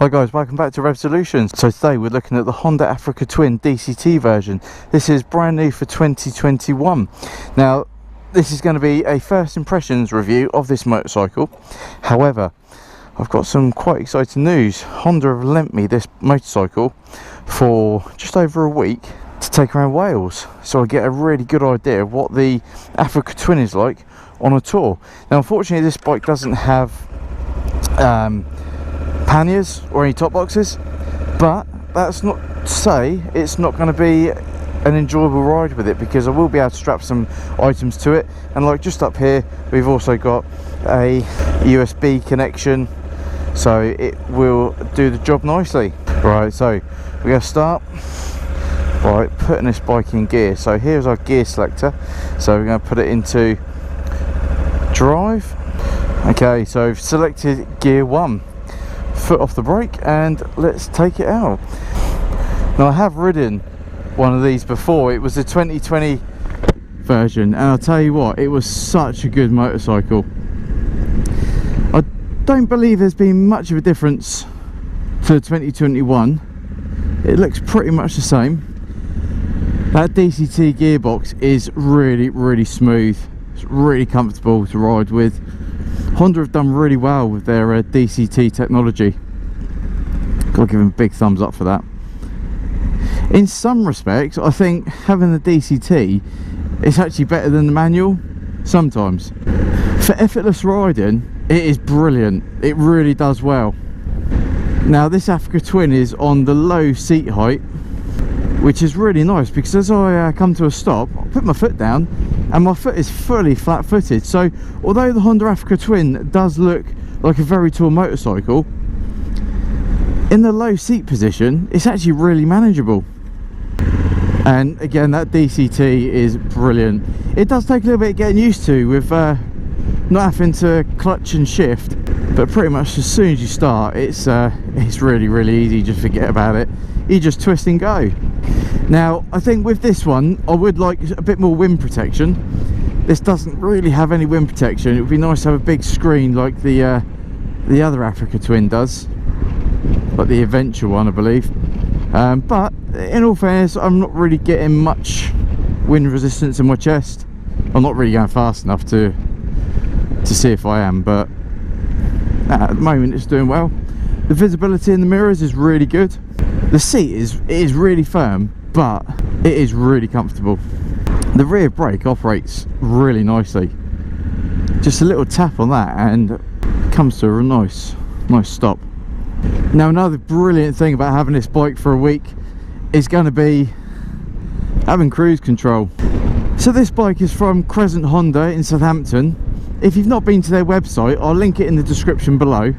Hi guys, welcome back to Rev Solutions. So today we're looking at the Honda Africa Twin DCT version. This is brand new for 2021. Now this is going to be a first impressions review of this motorcycle. However, I've got some quite exciting news. Honda have lent me this motorcycle for just over a week to take around Wales, so I get a really good idea of what the Africa Twin is like on a tour. Now unfortunately this bike doesn't have panniers or any top boxes, but that's not to say it's not going to be an enjoyable ride with it, because I will be able to strap some items to it, and like just up here we've also got a USB connection, so it will do the job nicely. Right, so we're going to start by putting this bike in gear. So here's our gear selector, so we're going to put it into drive. Okay, so I've selected gear 1, foot off the brake, and let's take it out. Now I have ridden one of these before. It was the 2020 version, and I'll tell you what, it was such a good motorcycle. I don't believe there's been much of a difference to the 2021. It looks pretty much the same. That DCT gearbox is really smooth. It's really comfortable to ride with. Honda have done really well with their DCT technology. Gotta give them a big thumbs up for that. In some respects, I think having the DCT is actually better than the manual sometimes. For effortless riding, it is brilliant. It really does well. Now this Africa Twin is on the low seat height, which is really nice, because as I come to a stop, I put my foot down and my foot is fully flat-footed. So although the Honda Africa Twin does look like a very tall motorcycle, in the low seat position it's actually really manageable. And again, that DCT is brilliant. It does take a little bit of getting used to with not having to clutch and shift, but pretty much as soon as you start, it's really easy. Just forget about it. You just twist and go. Now I think with this one I would like a bit more wind protection. This doesn't really have any wind protection. It would be nice to have a big screen like the other Africa Twin does, like the Adventure one I believe. But in all fairness, I'm not really getting much wind resistance in my chest. I'm not really going fast enough to see if I am, but at the moment it's doing well. The visibility in the mirrors is really good. The seat is really firm, but it is really comfortable. The rear brake operates really nicely. Just a little tap on that and it comes to a nice stop. Now another brilliant thing about having this bike for a week is going to be having cruise control. So this bike is from Crescent Honda in Southampton. If you've not been to their website, I'll link it in the description below.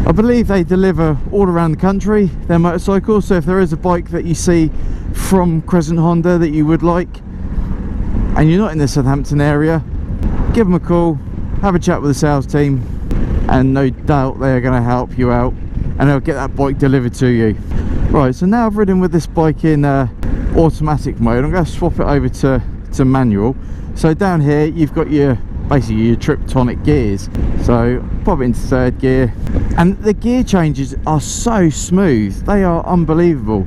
I believe they deliver all around the country, their motorcycles, so if there is a bike that you see from Crescent Honda that you would like and you're not in the Southampton area, give them a call, have a chat with the sales team, and no doubt they're going to help you out and they'll get that bike delivered to you. Right, so now I've ridden with this bike in automatic mode. I'm going to swap it over to manual. So down here you've got basically your triptonic gears, so pop it into third gear, and the gear changes are so smooth. They are unbelievable.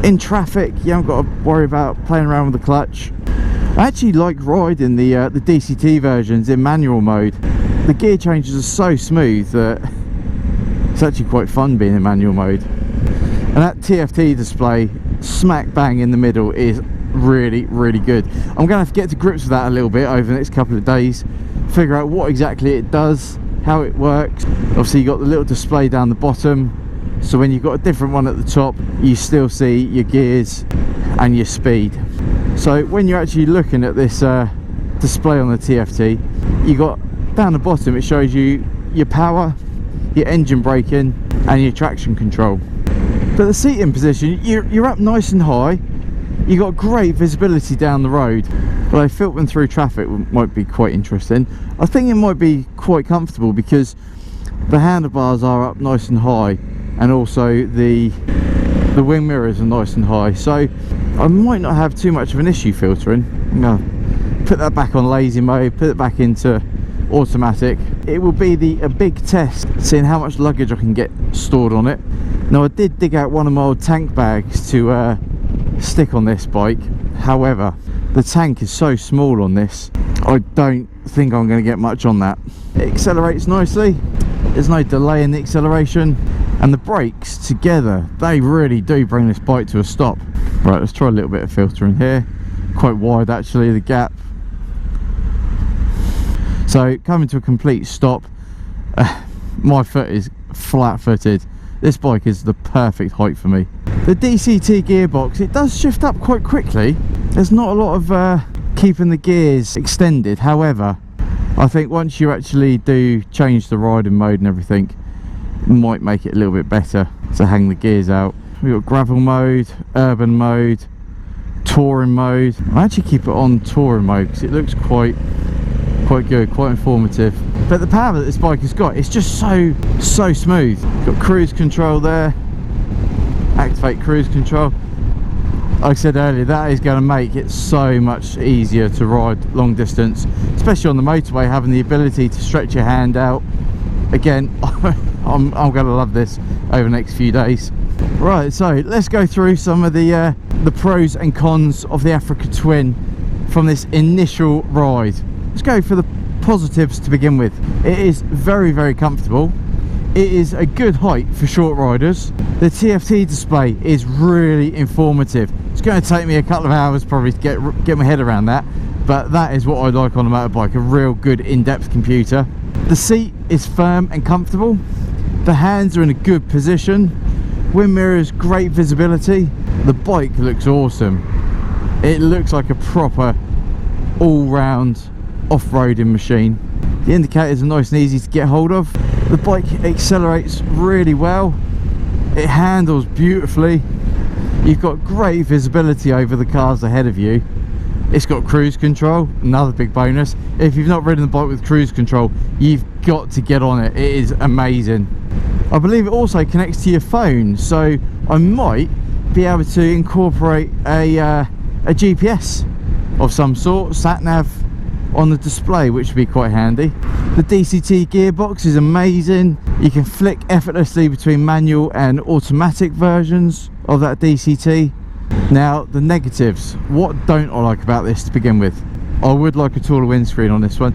In traffic you haven't got to worry about playing around with the clutch. I actually like riding the DCT versions in manual mode. The gear changes are so smooth that it's actually quite fun being in manual mode. And that TFT display smack bang in the middle is really good. I'm gonna have to get to grips with that a little bit over the next couple of days, figure out what exactly it does, how it works. Obviously you got the little display down the bottom, so when you've got a different one at the top you still see your gears and your speed. So when you're actually looking at this display on the TFT, you got down the bottom, it shows you your power, your engine braking and your traction control. But the seating position, you're up nice and high. You got great visibility down the road. Although filtering through traffic might be quite interesting. I think it might be quite comfortable because the handlebars are up nice and high, and also the wing mirrors are nice and high, so I might not have too much of an issue filtering. I'm gonna put that back on lazy mode, put it back into automatic. It will be a big test seeing how much luggage I can get stored on it. Now I did dig out one of my old tank bags to stick on this bike. However, the tank is so small on this, I don't think I'm going to get much on that. It accelerates nicely, there's no delay in the acceleration, and the brakes together, they really do bring this bike to a stop. Right, let's try a little bit of filtering here. Quite wide actually, the gap. So coming to a complete stop, my foot is flat-footed. This bike is the perfect height for me. The DCT gearbox, it does shift up quite quickly. There's not a lot of keeping the gears extended. However, I think once you actually do change the riding mode and everything, it might make it a little bit better to hang the gears out. We've got gravel mode, urban mode, touring mode. I actually keep it on touring mode because it looks quite good, quite informative. But the power that this bike has got, it's just so smooth. Got cruise control there, activate cruise control. Like I said earlier, that is going to make it so much easier to ride long distance, especially on the motorway, having the ability to stretch your hand out. Again, I'm going to love this over the next few days. Right, so let's go through some of the pros and cons of the Africa Twin from this initial ride. Let's go for the positives to begin with. It is very comfortable. It is a good height for short riders. The TFT display is really informative. It's going to take me a couple of hours probably to get my head around that, but that is what I like on a motorbike, a real good in-depth computer. The seat is firm and comfortable. The hands are in a good position. Wind mirrors, great visibility. The bike looks awesome. It looks like a proper all-round off-roading machine. The indicators are nice and easy to get hold of. The bike accelerates really well. It handles beautifully. You've got great visibility over the cars ahead of you. It's got cruise control, another big bonus. If you've not ridden the bike with cruise control, you've got to get on it. It is amazing. I believe it also connects to your phone, so I might be able to incorporate a GPS of some sort, sat nav on the display, which would be quite handy. The DCT gearbox is amazing. You can flick effortlessly between manual and automatic versions of that DCT. Now, the negatives. What don't I like about this to begin with? I would like a taller windscreen on this one,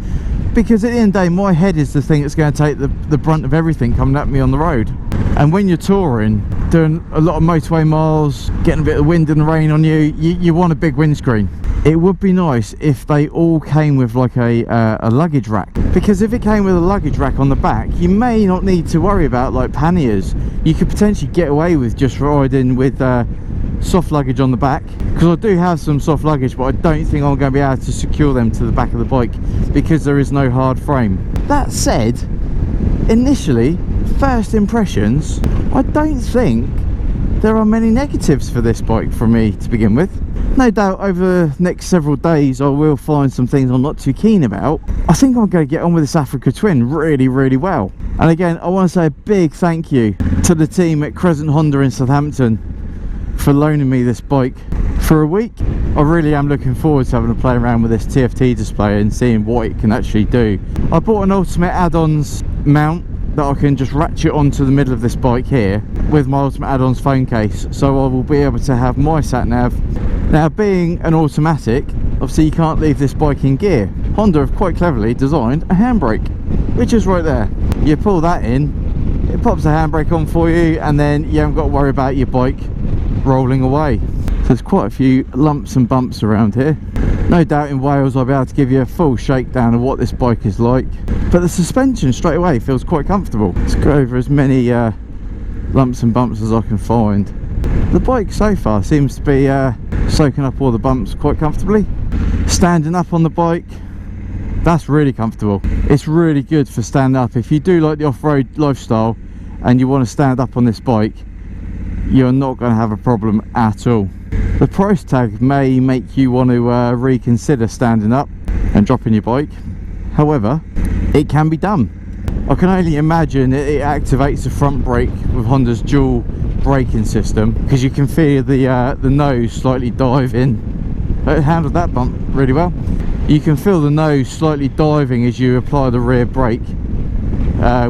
because at the end of the day, my head is the thing that's going to take the brunt of everything coming at me on the road. And when you're touring, doing a lot of motorway miles, getting a bit of wind and rain on you, you want a big windscreen. It would be nice if they all came with like a luggage rack, because if it came with a luggage rack on the back, you may not need to worry about like panniers. You could potentially get away with just riding with soft luggage on the back, because I do have some soft luggage, but I don't think I'm going to be able to secure them to the back of the bike because there is no hard frame. That said, initially, first impressions, I don't think there are many negatives for this bike from me to begin with. No doubt over the next several days I will find some things I'm not too keen about. I think I'm going to get on with this Africa Twin really well. And again, I want to say a big thank you to the team at Crescent Honda in Southampton for loaning me this bike for a week. I really am looking forward to having a play around with this TFT display and seeing what it can actually do. I bought an ultimate add-ons mount that I can just ratchet onto the middle of this bike here with my ultimate add-ons phone case, so I will be able to have my sat nav. Now, being an automatic, obviously you can't leave this bike in gear. Honda have quite cleverly designed a handbrake, which is right there. You pull that in, it pops the handbrake on for you, and then you haven't got to worry about your bike rolling away. So there's quite a few lumps and bumps around here. No doubt in Wales I'll be able to give you a full shakedown of what this bike is like, but the suspension straight away feels quite comfortable. Let's go over as many lumps and bumps as I can find. The bike so far seems to be soaking up all the bumps quite comfortably. Standing up on the bike, that's really comfortable. It's really good for standing up. If you do like the off-road lifestyle and you want to stand up on this bike, you're not going to have a problem at all. The price tag may make you want to reconsider standing up and dropping your bike. However, it can be done. I can only imagine it activates the front brake with Honda's dual braking system, because you can feel the nose slightly diving. It handled that bump really well. You can feel the nose slightly diving as you apply the rear brake,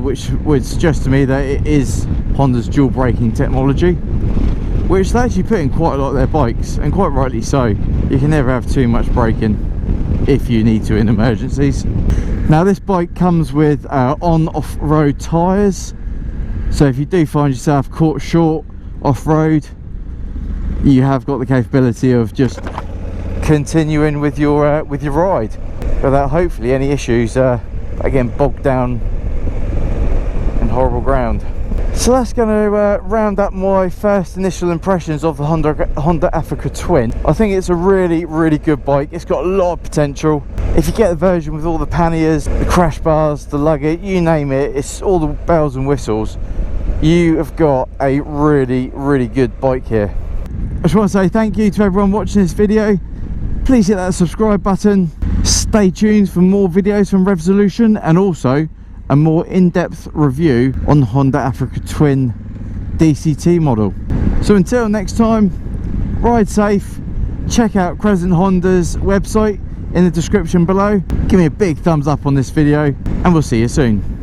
which would suggest to me that it is Honda's dual braking technology, which they actually put in quite a lot of their bikes, and quite rightly so. You can never have too much braking if you need to in emergencies. Now this bike comes with on-off-road tyres, so if you do find yourself caught short off-road, you have got the capability of just continuing with your ride without hopefully any issues again bogged down in horrible ground. So that's going to round up my first initial impressions of the Honda Africa Twin. I think it's a really good bike. It's got a lot of potential. If you get the version with all the panniers, the crash bars, the luggage, you name it, it's all the bells and whistles, you have got a really good bike here. I just want to say thank you to everyone watching this video. Please hit that subscribe button. Stay tuned for more videos from Revsolution, and also a more in-depth review on the Honda Africa Twin DCT model. So until next time, ride safe. Check out Crescent Honda's website in the description below. Give me a big thumbs up on this video, and we'll see you soon.